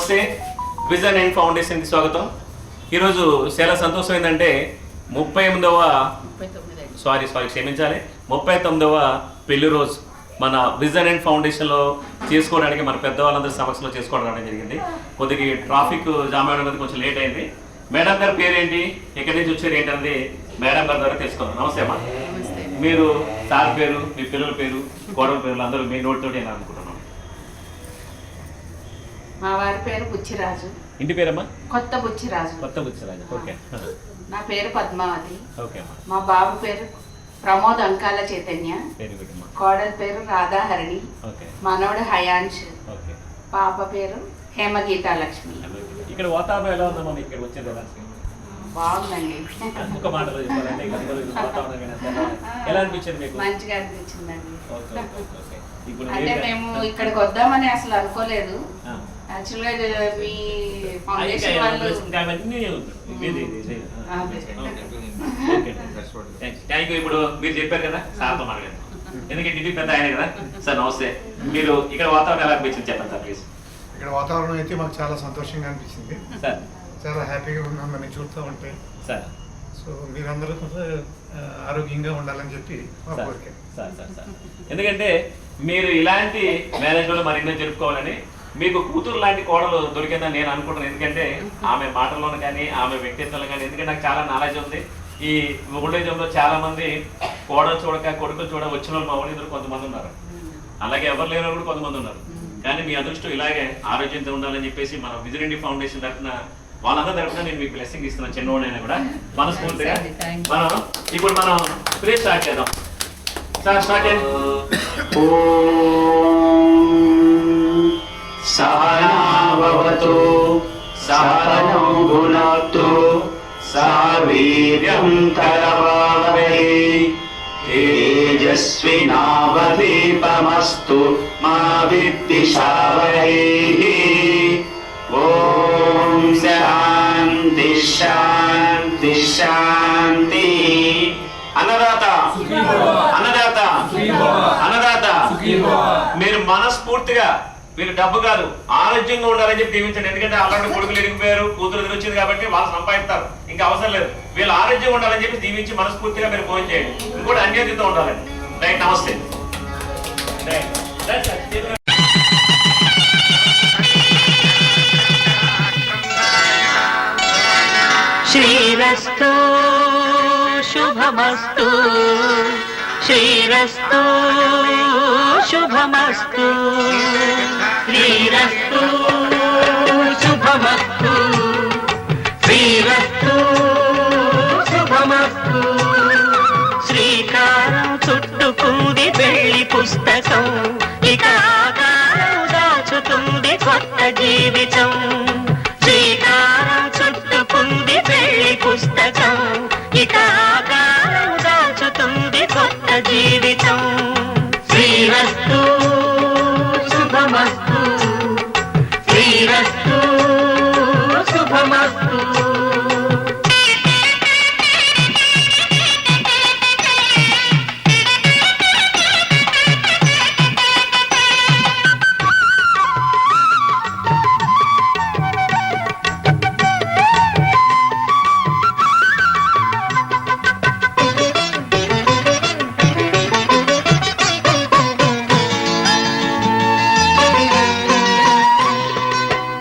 నమస్తే. Vision and ఫౌండేషన్కి స్వాగతం. ఈరోజు చాలా సంతోషం ఏంటంటే 39వ పెళ్లి రోజు మన విజన్ అండ్ ఫౌండేషన్లో చేసుకోవడానికి మన పెద్దవాళ్ళందరి సమక్షంలో చేసుకోవడం జరిగింది. కొద్దిగా ట్రాఫిక్ జామ్ అవ్వడం కొంచెం లేట్ అయింది. మేడం గారి పేరేంటి, ఎక్కడి నుంచి వచ్చారు ఏంటంటే మేడం గారి ద్వారా తెలుసుకుందాం. నమస్తే అమ్మా. మీరు సార్ పేరు, మీ పిల్లల పేరు, కోడల పేర్లు అందరూ మీ నోటితోటి నేను అనుకుంటున్నాను. మా వారి పేరు బుచ్చిరాజు. ఇంటి పేరమ్మా? కొత్త బుచ్చిరాజు. ఓకే. నా పేరు పద్మావతి. ఓకే. మా బాబు పేరు ప్రమోద్ అంకాల చైతన్య. కోడల పేరు రాధాహరిణి. మనవడు హయాంష్. పాప పేరు హేమగీతా లక్ష్మి. ఇక్కడ వాతావరణం ఎలా ఉందమ్మా మీకు ఇక్కడ వచ్చేది? బాగుందండి. ఒక మాటలో చెప్పాలంటే ఎలా అనిపించింది మీకు? మంచిగా అనిపించిందండి. అంటే మేము ఇక్కడికి వద్దామని అసలు అనుకోలేదు. యాక్చువల్గా మీ ఫౌండేషన్ వాళ్ళు థ్యాంక్ యూ. ఇప్పుడు మీరు చెప్పారు కదా సార్తో మాట్లాడదు, ఎందుకంటే ఇంటికి పెద్ద ఆయన కదా. సార్ నమస్తే. మీరు ఇక్కడ వాతావరణం ఎలా అనిపించింది చెప్పండి సార్ ప్లీజ్. ఇక్కడ వాతావరణం అయితే మాకు చాలా సంతోషంగా అనిపించింది సార్. చాలా హ్యాపీగా ఉన్నాం మనం చూస్తూ ఉంటే సార్. సో మీరందరూ ఆరోగ్యంగా ఉండాలని చెప్పి మా కోరిక సార్. ఎందుకంటే మీరు ఇలాంటి మ్యారేజ్లో మరెన్నో జరుపుకోవాలని, మీకు కూతురు లాంటి కోడలు దొరికిందని నేను అనుకుంటున్నాను. ఎందుకంటే ఆమె మాటల్లోనూ కానీ ఆమె వ్యక్తిత్వంలో కానీ, ఎందుకంటే నాకు చాలా నాలెడ్జ్ ఉంది. ఈ ఓల్డేజ్లో చాలా మంది కోడలు చూడక కొడుకులు చూడ వచ్చిన వాళ్ళు మా ఊళ్ళో కొంతమంది ఉన్నారు, అలాగే ఎవరు లేని కూడా కొంతమంది ఉన్నారు. కానీ మీ అదృష్టం ఇలాగే ఆరోగ్యంతో ఉండాలని చెప్పేసి మన విజన్ ఇండియా ఫౌండేషన్ తరఫున వాళ్ళందరి తరఫున నేను మీకు బ్లెస్సింగ్ ఇస్తున్నాను. చిన్నవాడైనా కూడా మనస్ఫూర్తిగా ఇప్పుడు మనం ప్రే స్టార్ట్ చేద్దాం. సార్ స్టార్ట్ చేయండి. సహనావతు సహనౌ భునక్తు సహ వీర్యం కరవావహై తేజస్వినావదీపమస్తు మా విద్విషావహై. ఓం శాంతి శాంతి శాంతి. అన్నదాత మీరు మనస్ఫూర్తిగా, మీరు డబ్బు కాదు ఆరోగ్యంగా ఉండాలని చెప్పి దీవించండి. ఎందుకంటే అలాంటి కొడుకులు ఎదిగిపోయారు, కూతురు ఎదురు వచ్చింది కాబట్టి వాళ్ళు సంపాదిస్తారు, ఇంకా అవసరం లేదు. వీళ్ళు ఆరోగ్యంగా ఉండాలని చెప్పి దీవించి మనస్ఫూర్తిగా మీరు ఫోన్ చేయండి. ఇంకోటి అన్యోన్యత ఉండాలండి. రైట్, నమస్తే. శ్రీరస్తు శుభమస్తు, శ్రీరస్తు శుభమస్తు, శ్రీరస్తు శుభమస్తు, శ్రీరస్తు శుభమస్తు. శ్రీకారం చుట్టుకుంది పెళ్లి పుస్తకం, ఇక ఆకారం దాచుతుంది కొత్త జీవితం. శ్రీకారం చుట్టుకుంది పెళ్లి పుస్తకం, ఇక ఆకారం దాచుతుంది కొత్త జీవితం. శ్రీరస్తు శుభమస్తు, శ్రీరస్తు శుభమస్తు.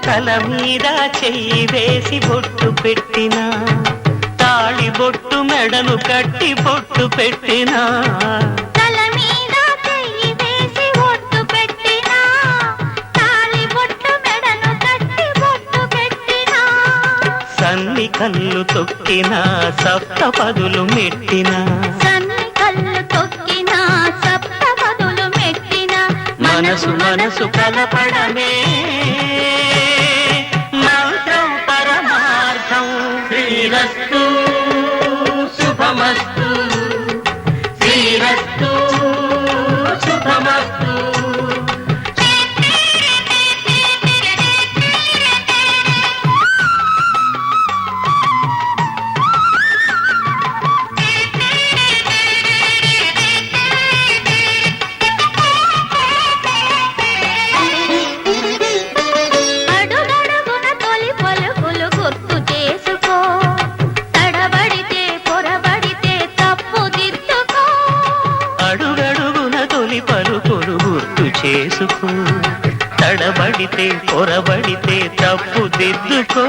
తల మీద చెయ్యి వేసి బొట్టు పెట్టినా, తాళి బొట్టు మెడను కట్టి బొట్టు పెట్టినా, తల మీద చెయ్యి వేసి బొట్టు పెట్టినా, తాళి బొట్టు మెడను కట్టి బొట్టు పెట్టినా, సన్ని కళ్ళు తొక్కినా సప్త పదులు మెట్టినా, సన్ని కళ్ళు తొక్కినా సప్త పదులు మెట్టినా, మనసు మనసు కలపడమే మంత్రం పరమార్థం. శ్రీరస్తు శుభమస్తు, శ్రీరస్తు శుభమస్తు. అడుగడుగు చేసుకో, తడబడితే పొరబడితే తప్పు దిద్దుకో.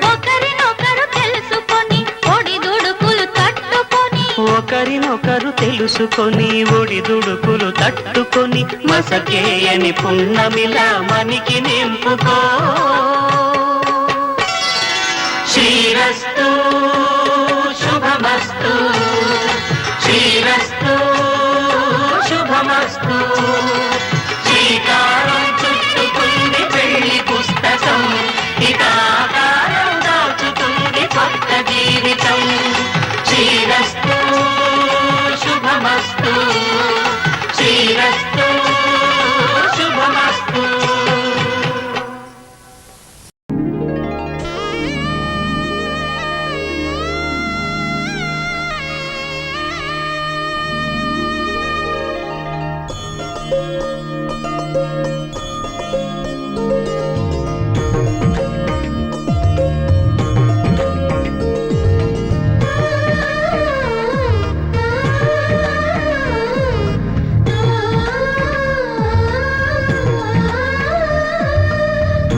ఒకరినొకరు తెలుసుకొని ఒడిదుడుకులు తట్టుకొని, ఒకరినొకరు తెలుసుకొని ఒడిదుడుకులు తట్టుకొని, మసకేయని పున్నమిలా మనికి నింపుకో. శ్రీరస్తు శుభమస్తు, శ్రీరస్తు శుభమస్తు. శ్రీకారం చుట్టుకుంది పెళ్లి పుస్తకం, ఇక ఆకారం దాచుతుంది కొత్త జీవితం. శ్రీరస్తు శుభమస్తు, శ్రీరస్తు శుభమస్తు.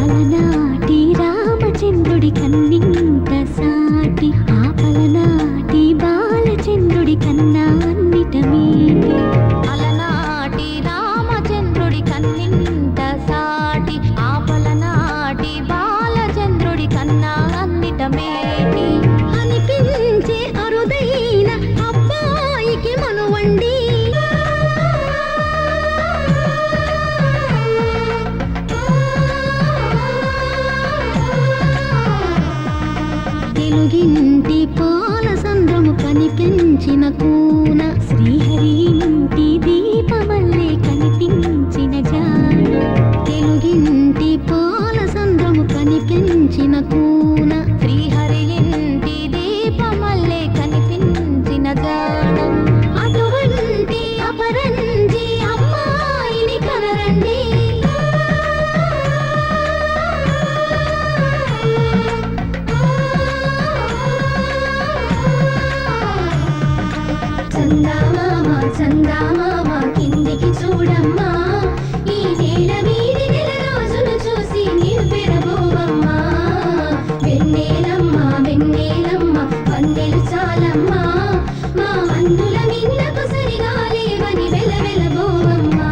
అలనాటి రామచంద్రుడి కన్నింత సాటి, ఆపలనాటి బాలచంద్రుడి కన్నా అన్నిట మేటి. అలనాటి రామచంద్రుడి కన్నింత సాటి, ఆపలనాటి బాలచంద్రుడి కన్నా అన్నిట మేటి. అనిపించే అరుదైన అబ్బాయికి మనువండి, తెలుగింటి పాల సంద్రము కనిపించిన కూన, శ్రీహరి ఇంటి దీపమల్లే కనిపించిన జాడ. తెలుగింటి పాల సంద్రము కనిపించిన కూన, శ్రీహరి ఇంటి దీపమల్లే కనిపించిన జాడ. అటువంటి అపరంజి అమ్మాయిని కనరండి, చందామామ చందామామ కిందికి చూడమ్మా, ఈ నేల మీది నెల రోజులు చూసి నీవు పెరబోవమ్మా. వెన్నెలమ్మ వెన్నెలమ్మ వన్నెలు చాలమ్మా, మా అందుల మిన్నకు సరిగా లేవని వెలవెలబోవమ్మా.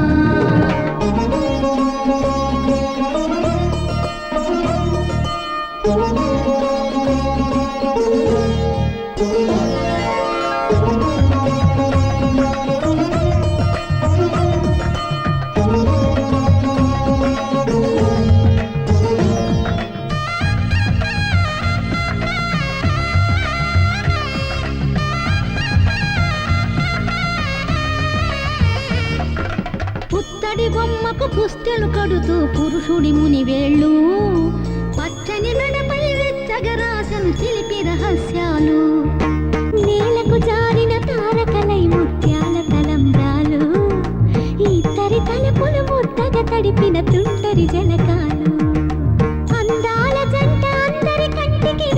పుత్తడి బొమ్మకు పుస్తెలు కడుతూ పురుషుడి ముని వేళ్ళు, పచ్చని మెడపై వెచ్చగరాసను చిలిపి రహస్యాలు. నేలకు జారిన తారకలై ముత్యాల తలంబ్రాలు, ఇద్దరి తలుపులు ముద్దగా తడిపిన తుంటరి జలకాలు. అందాల జంట అందరి కంటికి